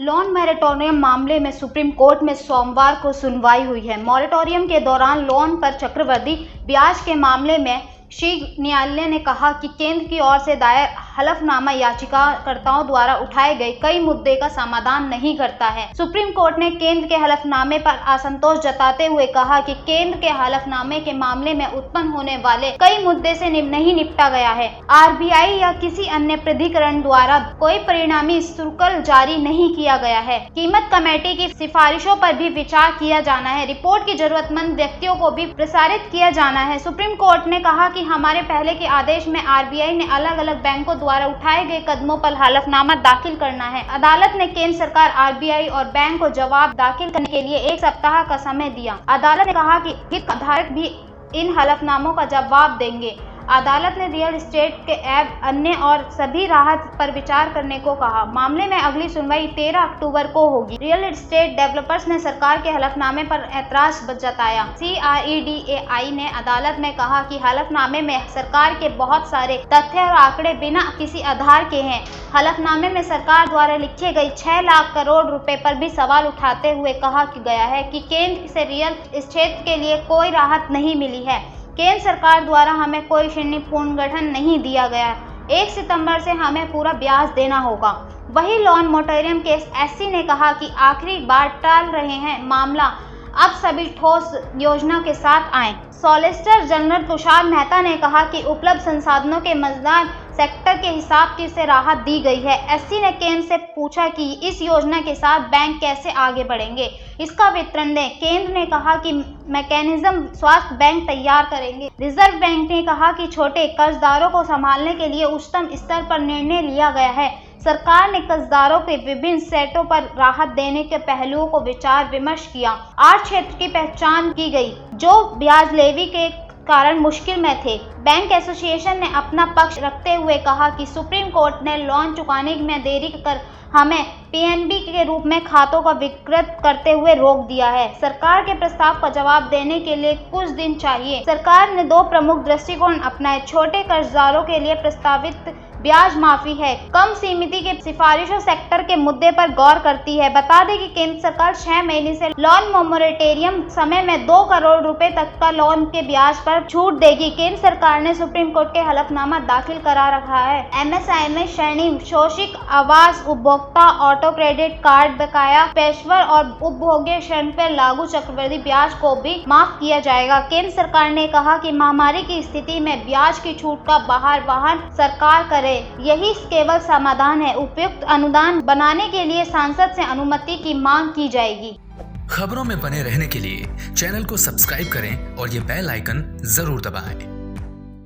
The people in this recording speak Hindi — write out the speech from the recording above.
लोन मॉरेटोरियम मामले में सुप्रीम कोर्ट में सोमवार को सुनवाई हुई है। मॉरेटोरियम के दौरान लोन पर चक्रवृद्धि ब्याज के मामले में शीर्ष न्यायालय ने कहा कि केंद्र की ओर से दायर हलफनामा याचिकाकर्ताओं द्वारा उठाए गए कई मुद्दे का समाधान नहीं करता है। सुप्रीम कोर्ट ने केंद्र के हलफनामे पर असंतोष जताते हुए कहा कि केंद्र के हलफनामे के मामले में उत्पन्न होने वाले कई मुद्दे से नहीं निपटा गया है। आरबीआई या किसी अन्य प्राधिकरण द्वारा कोई परिणामी शुल्क जारी नहीं किया गया है। कीमत कमेटी की सिफारिशों पर भी विचार किया जाना है। रिपोर्ट की जरूरतमंद व्यक्तियों को भी प्रसारित किया जाना है। सुप्रीम कोर्ट ने कहा कि हमारे पहले के आदेश में आरबीआई ने अलग अलग बैंकों द्वारा उठाए गए कदमों पर हलफनामा दाखिल करना है। अदालत ने केंद्र सरकार, आरबीआई और बैंक को जवाब दाखिल करने के लिए 1 सप्ताह का समय दिया। अदालत ने कहा कि हितधारक भी इन हलफनामों का जवाब देंगे। अदालत ने रियल एस्टेट के ऐप अन्य और सभी राहत पर विचार करने को कहा। मामले में अगली सुनवाई 13 अक्टूबर को होगी। रियल एस्टेट डेवलपर्स ने सरकार के हलफनामे पर ऐतराज जताया। CREDAI ने अदालत में कहा कि हलफनामे में सरकार के बहुत सारे तथ्य और आंकड़े बिना किसी आधार के हैं। हलफनामे में सरकार द्वारा लिखे गए 6 लाख करोड़ रुपए पर भी सवाल उठाते हुए कहा गया है कि केंद्र से रियल एस्टेट के लिए कोई राहत नहीं मिली है। केंद्र सरकार द्वारा हमें कोई ऋण पुनर्गठन नहीं दिया गया। 1 सितंबर से हमें पूरा ब्याज देना होगा। वही लोन मोरेटोरियम केस SC ने कहा कि आखिरी बार टाल रहे हैं मामला, अब सभी ठोस योजना के साथ आएं। सॉलिसिटर जनरल तुषार मेहता ने कहा कि उपलब्ध संसाधनों के मजदार सेक्टर के हिसाब से राहत दी गई है। SC ने केंद्र से पूछा कि इस योजना के साथ बैंक कैसे आगे बढ़ेंगे, इसका विवरण दें। केंद्र ने कहा कि मैकेनिज्म स्वास्थ्य बैंक तैयार करेंगे। रिजर्व बैंक ने कहा कि छोटे कर्जदारों को संभालने के लिए उच्चतम स्तर पर निर्णय लिया गया है। सरकार ने कर्जदारों के विभिन्न सेटों पर राहत देने के पहलुओं को विचार विमर्श किया। 8 क्षेत्र की पहचान की गई जो ब्याज लेवी के कारण मुश्किल में थे। बैंक एसोसिएशन ने अपना पक्ष रखते हुए कहा कि सुप्रीम कोर्ट ने लोन चुकाने में देरी कर हमें PNB के रूप में खातों का विकृत करते हुए रोक दिया है। सरकार के प्रस्ताव का जवाब देने के लिए कुछ दिन चाहिए। सरकार ने 2 प्रमुख दृष्टिकोण अपनाए। छोटे कर्जदारों के लिए प्रस्तावित ब्याज माफी है, कम सीमिति के सिफारिशों सेक्टर के मुद्दे पर गौर करती है। बता दें कि केंद्र सरकार 6 महीने से लोन मोरेटोरियम समय में 2 करोड़ रुपए तक का लोन के ब्याज पर छूट देगी। केंद्र सरकार ने सुप्रीम कोर्ट के हलफनामा दाखिल करा रखा है। MSME श्रेणी, शोषित आवास, उपभोक्ता, ऑटो क्रेडिट कार्ड बकाया, पेशेवर और उपभोग्य ऋण पर लागू चक्रवृद्धि ब्याज को भी माफ किया जाएगा। केंद्र सरकार ने कहा कि महामारी की स्थिति में ब्याज की छूट का बाहर वहन सरकार करे, यही केवल समाधान है। उपयुक्त अनुदान बनाने के लिए सांसद से अनुमति की मांग की जाएगी। खबरों में बने रहने के लिए चैनल को सब्सक्राइब करें और ये बेल आइकन जरूर दबाएं।